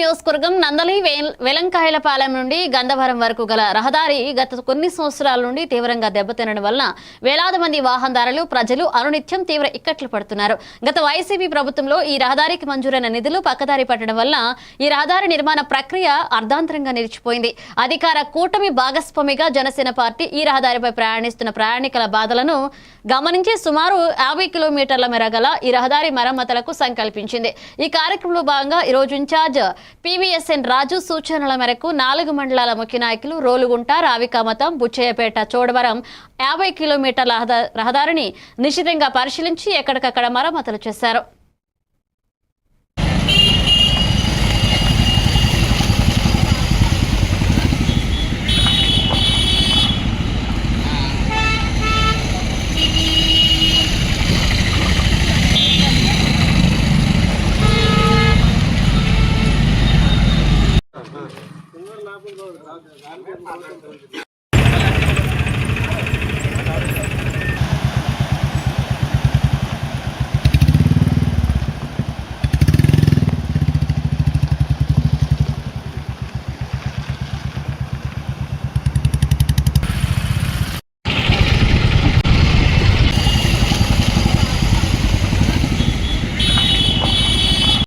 నియోజకవర్గం నందలి వెలంకాయలపాలెం నుండి గంధవరం వరకు గల రహదారి గత కొన్ని సంవత్సరాల నుండి తీవ్రంగా దెబ్బతినడం వలన వేలాది మంది వాహనదారులు ప్రజలు అనునిత్యం తీవ్ర ఇక్కట్లు పడుతున్నారు. గత వైసీపీ ప్రభుత్వంలో ఈ రహదారికి మంజూరైన నిధులు పక్కదారి పట్టడం వల్ల ఈ రహదారి నిర్మాణ ప్రక్రియ అర్ధాంతరంగా నిలిచిపోయింది. అధికార కూటమి భాగస్వామిగా జనసేన పార్టీ ఈ రహదారిపై ప్రయాణిస్తున్న ప్రయాణికుల బాధలను గమనించి సుమారు 50 కిలోమీటర్ల మేర గల ఈ రహదారి మరమ్మతులకు సంకల్పించింది. ఈ కార్యక్రమంలో భాగంగా ఈరోజు ఇన్ఛార్జ్ పీవీఎస్ఎన్ రాజు సూచనల మేరకు 4 మండలాల ముఖ్య నాయకులు రోలుగుంట, రావికామతం, బుచ్చయ్యపేట, చోడవరం 50 కిలోమీటర్ల రహదారిని నిశితంగా పరిశీలించి ఎక్కడికక్కడ మరమ్మతులు చేశారు.